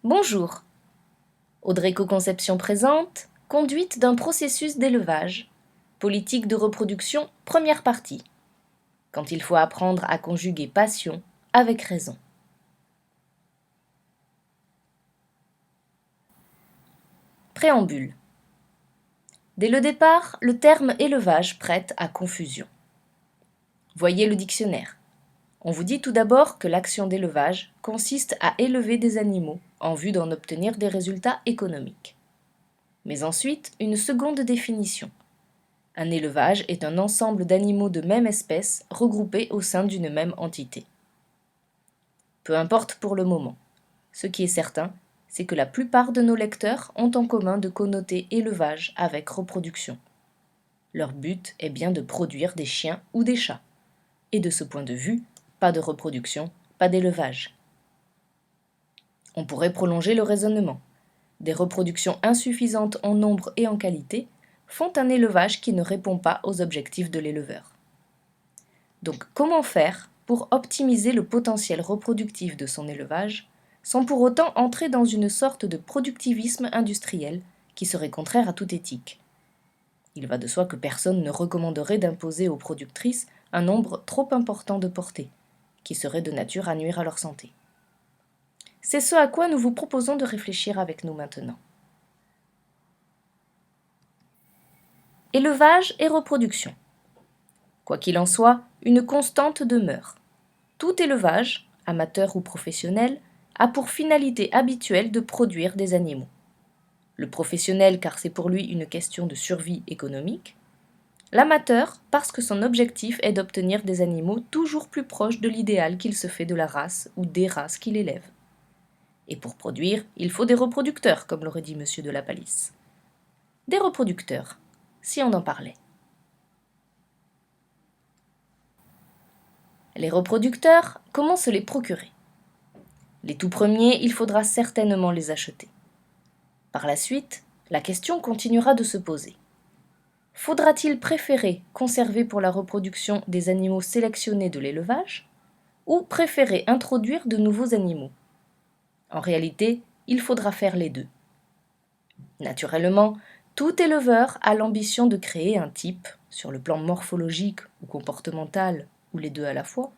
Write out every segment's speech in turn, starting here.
Bonjour, Audrey Co-Conception présente Conduite d'un processus d'élevage. Politique de reproduction, première partie. Quand il faut apprendre à conjuguer passion avec raison. Préambule. Dès le départ, le terme élevage prête à confusion. Voyez le dictionnaire. On vous dit tout d'abord que l'action d'élevage consiste à élever des animaux en vue d'en obtenir des résultats économiques. Mais ensuite, une seconde définition. Un élevage est un ensemble d'animaux de même espèce regroupés au sein d'une même entité. Peu importe pour le moment. Ce qui est certain, c'est que la plupart de nos lecteurs ont en commun de connoter élevage avec reproduction. Leur but est bien de produire des chiens ou des chats. Et de ce point de vue, pas de reproduction, pas d'élevage. On pourrait prolonger le raisonnement. Des reproductions insuffisantes en nombre et en qualité font un élevage qui ne répond pas aux objectifs de l'éleveur. Donc comment faire pour optimiser le potentiel reproductif de son élevage sans pour autant entrer dans une sorte de productivisme industriel qui serait contraire à toute éthique? Il va de soi que personne ne recommanderait d'imposer aux productrices un nombre trop important de portées, qui serait de nature à nuire à leur santé. C'est ce à quoi nous vous proposons de réfléchir avec nous maintenant. Élevage et reproduction. Quoi qu'il en soit, une constante demeure. Tout élevage, amateur ou professionnel, a pour finalité habituelle de produire des animaux. Le professionnel car c'est pour lui une question de survie économique, l'amateur parce que son objectif est d'obtenir des animaux toujours plus proches de l'idéal qu'il se fait de la race ou des races qu'il élève. Et pour produire, il faut des reproducteurs, comme l'aurait dit Monsieur de la Palisse. Des reproducteurs, si on en parlait. Les reproducteurs, comment se les procurer? Les tout premiers, il faudra certainement les acheter. Par la suite, la question continuera de se poser. Faudra-t-il préférer conserver pour la reproduction des animaux sélectionnés de l'élevage ou préférer introduire de nouveaux animaux? En réalité, il faudra faire les deux. Naturellement, tout éleveur a l'ambition de créer un type, sur le plan morphologique ou comportemental, ou les deux à la fois,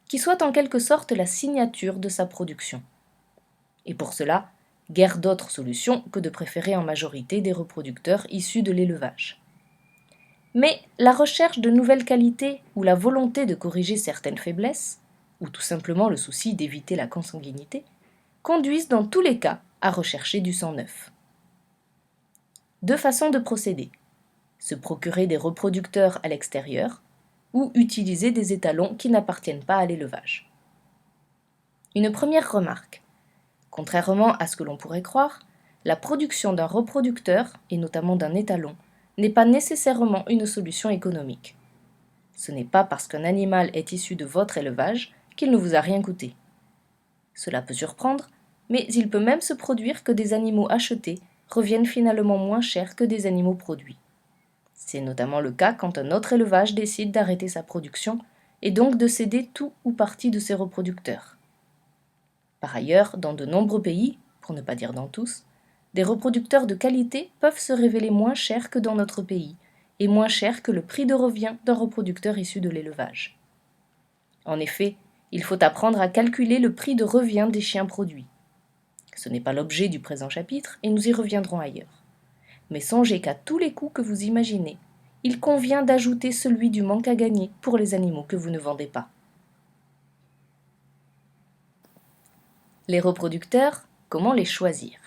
qui soit en quelque sorte la signature de sa production. Et pour cela, guère d'autre solution que de préférer en majorité des reproducteurs issus de l'élevage. Mais la recherche de nouvelles qualités ou la volonté de corriger certaines faiblesses, ou tout simplement le souci d'éviter la consanguinité, conduisent dans tous les cas à rechercher du sang neuf. Deux façons de procéder. Se procurer des reproducteurs à l'extérieur ou utiliser des étalons qui n'appartiennent pas à l'élevage. Une première remarque. Contrairement à ce que l'on pourrait croire, la production d'un reproducteur, et notamment d'un étalon, n'est pas nécessairement une solution économique. Ce n'est pas parce qu'un animal est issu de votre élevage qu'il ne vous a rien coûté. Cela peut surprendre, mais il peut même se produire que des animaux achetés reviennent finalement moins chers que des animaux produits. C'est notamment le cas quand un autre élevage décide d'arrêter sa production et donc de céder tout ou partie de ses reproducteurs. Par ailleurs, dans de nombreux pays, pour ne pas dire dans tous, des reproducteurs de qualité peuvent se révéler moins chers que dans notre pays, et moins chers que le prix de revient d'un reproducteur issu de l'élevage. En effet, il faut apprendre à calculer le prix de revient des chiens produits. Ce n'est pas l'objet du présent chapitre, et nous y reviendrons ailleurs. Mais songez qu'à tous les coûts que vous imaginez, il convient d'ajouter celui du manque à gagner pour les animaux que vous ne vendez pas. Les reproducteurs, comment les choisir?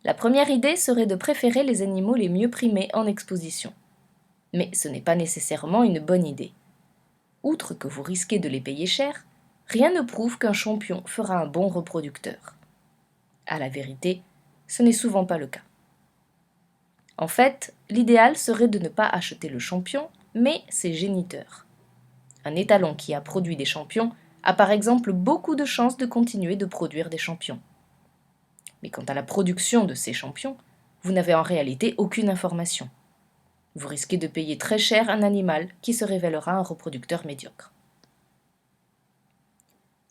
La première idée serait de préférer les animaux les mieux primés en exposition. Mais ce n'est pas nécessairement une bonne idée. Outre que vous risquez de les payer cher, rien ne prouve qu'un champion fera un bon reproducteur. À la vérité, ce n'est souvent pas le cas. En fait, l'idéal serait de ne pas acheter le champion, mais ses géniteurs. Un étalon qui a produit des champions a par exemple beaucoup de chances de continuer de produire des champions. Mais quant à la production de ces champions, vous n'avez en réalité aucune information. Vous risquez de payer très cher un animal qui se révélera un reproducteur médiocre.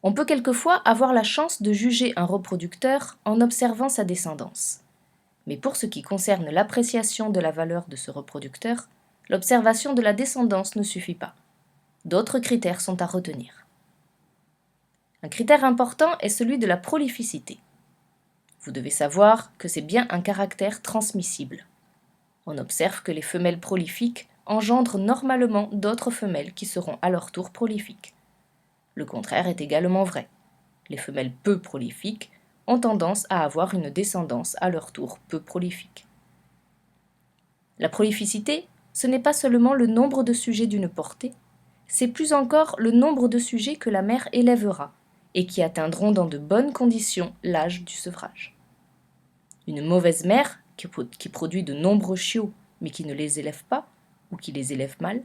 On peut quelquefois avoir la chance de juger un reproducteur en observant sa descendance. Mais pour ce qui concerne l'appréciation de la valeur de ce reproducteur, l'observation de la descendance ne suffit pas. D'autres critères sont à retenir. Un critère important est celui de la prolificité. Vous devez savoir que c'est bien un caractère transmissible. On observe que les femelles prolifiques engendrent normalement d'autres femelles qui seront à leur tour prolifiques. Le contraire est également vrai. Les femelles peu prolifiques ont tendance à avoir une descendance à leur tour peu prolifique. La prolificité, ce n'est pas seulement le nombre de sujets d'une portée, c'est plus encore le nombre de sujets que la mère élèvera et qui atteindront dans de bonnes conditions l'âge du sevrage. Une mauvaise mère qui produit de nombreux chiots mais qui ne les élève pas, ou qui les élève mal,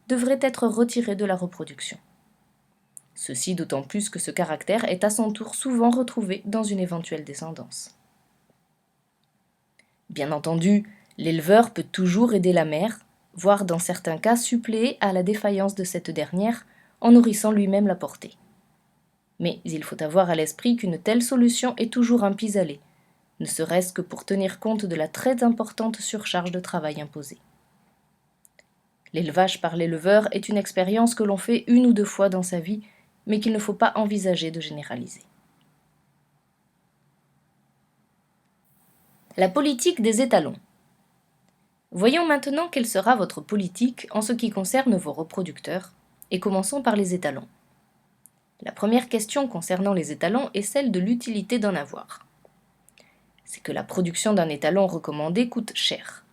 devrait être retirée de la reproduction. Ceci d'autant plus que ce caractère est à son tour souvent retrouvé dans une éventuelle descendance. Bien entendu, l'éleveur peut toujours aider la mère, voire dans certains cas suppléer à la défaillance de cette dernière en nourrissant lui-même la portée. Mais il faut avoir à l'esprit qu'une telle solution est toujours un pis-aller, ne serait-ce que pour tenir compte de la très importante surcharge de travail imposée. L'élevage par l'éleveur est une expérience que l'on fait 1 ou 2 fois dans sa vie, mais qu'il ne faut pas envisager de généraliser. La politique des étalons. Voyons maintenant quelle sera votre politique en ce qui concerne vos reproducteurs, et commençons par les étalons. La première question concernant les étalons est celle de l'utilité d'en avoir. C'est que la production d'un étalon recommandé coûte cher.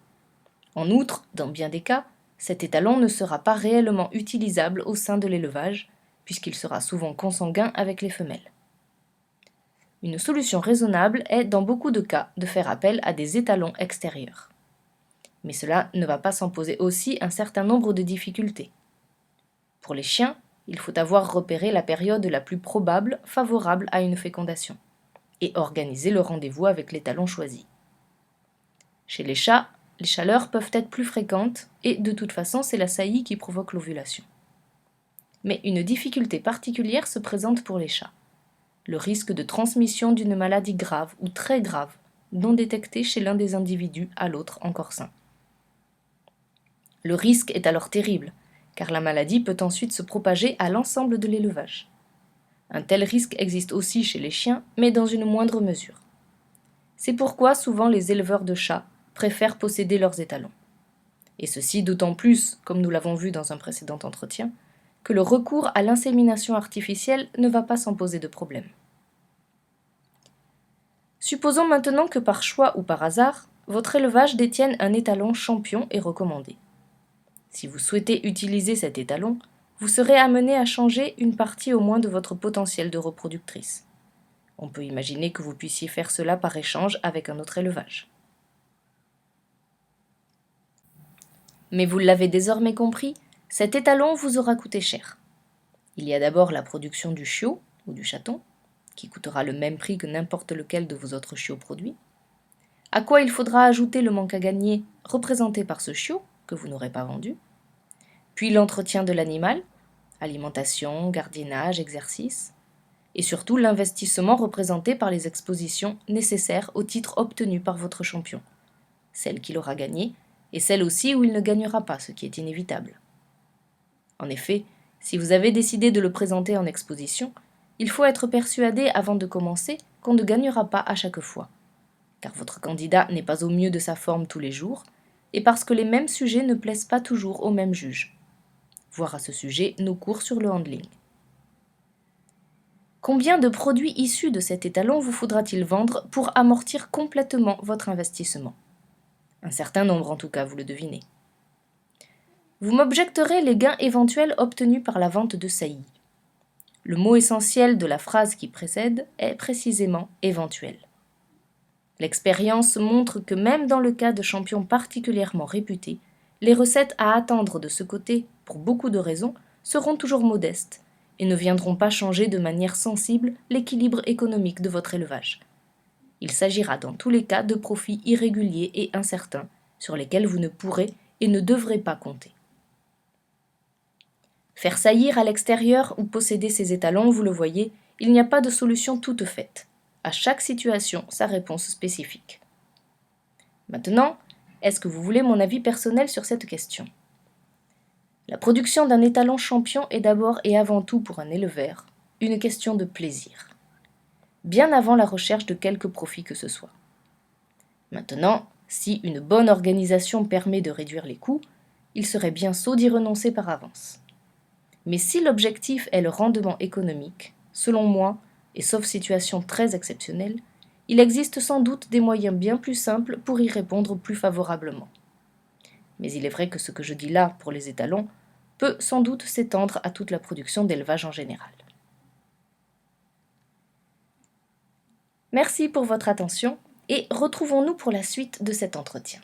En outre, dans bien des cas, cet étalon ne sera pas réellement utilisable au sein de l'élevage, puisqu'il sera souvent consanguin avec les femelles. Une solution raisonnable est, dans beaucoup de cas, de faire appel à des étalons extérieurs. Mais cela ne va pas sans poser aussi un certain nombre de difficultés. Pour les chiens, il faut avoir repéré la période la plus probable favorable à une fécondation, et organiser le rendez-vous avec l'étalon choisi. Chez les chats, les chaleurs peuvent être plus fréquentes, et de toute façon c'est la saillie qui provoque l'ovulation. Mais une difficulté particulière se présente pour les chats. Le risque de transmission d'une maladie grave ou très grave, non détectée chez l'un des individus à l'autre encore sain. Le risque est alors terrible, car la maladie peut ensuite se propager à l'ensemble de l'élevage. Un tel risque existe aussi chez les chiens, mais dans une moindre mesure. C'est pourquoi souvent les éleveurs de chats préfèrent posséder leurs étalons. Et ceci d'autant plus, comme nous l'avons vu dans un précédent entretien, que le recours à l'insémination artificielle ne va pas sans poser de problème. Supposons maintenant que par choix ou par hasard, votre élevage détienne un étalon champion et recommandé. Si vous souhaitez utiliser cet étalon, vous serez amené à changer une partie au moins de votre potentiel de reproductrice. On peut imaginer que vous puissiez faire cela par échange avec un autre élevage. Mais vous l'avez désormais compris, cet étalon vous aura coûté cher. Il y a d'abord la production du chiot ou du chaton, qui coûtera le même prix que n'importe lequel de vos autres chiots produits, à quoi il faudra ajouter le manque à gagner représenté par ce chiot que vous n'aurez pas vendu, puis l'entretien de l'animal, alimentation, gardiennage, exercice, et surtout l'investissement représenté par les expositions nécessaires au titre obtenu par votre champion, celle qu'il aura gagnée, et celle aussi où il ne gagnera pas, ce qui est inévitable. En effet, si vous avez décidé de le présenter en exposition, il faut être persuadé avant de commencer qu'on ne gagnera pas à chaque fois, car votre candidat n'est pas au mieux de sa forme tous les jours, et parce que les mêmes sujets ne plaisent pas toujours aux mêmes juges. Voir à ce sujet nos cours sur le handling. Combien de produits issus de cet étalon vous faudra-t-il vendre pour amortir complètement votre investissement? Un certain nombre en tout cas, vous le devinez. Vous m'objecterez les gains éventuels obtenus par la vente de saillies. Le mot essentiel de la phrase qui précède est précisément éventuel. L'expérience montre que même dans le cas de champions particulièrement réputés, les recettes à attendre de ce côté, pour beaucoup de raisons, seront toujours modestes et ne viendront pas changer de manière sensible l'équilibre économique de votre élevage. Il s'agira dans tous les cas de profits irréguliers et incertains sur lesquels vous ne pourrez et ne devrez pas compter. Faire saillir à l'extérieur ou posséder ces étalons, vous le voyez, il n'y a pas de solution toute faite. À chaque situation, sa réponse spécifique. Maintenant, est-ce que vous voulez mon avis personnel sur cette question? La production d'un étalon champion est d'abord et avant tout pour un éleveur une question de plaisir, bien avant la recherche de quelque profit que ce soit. Maintenant, si une bonne organisation permet de réduire les coûts, il serait bien sot d'y renoncer par avance. Mais si l'objectif est le rendement économique, selon moi, et sauf situation très exceptionnelle, il existe sans doute des moyens bien plus simples pour y répondre plus favorablement. Mais il est vrai que ce que je dis là pour les étalons peut sans doute s'étendre à toute la production d'élevage en général. Merci pour votre attention et retrouvons-nous pour la suite de cet entretien.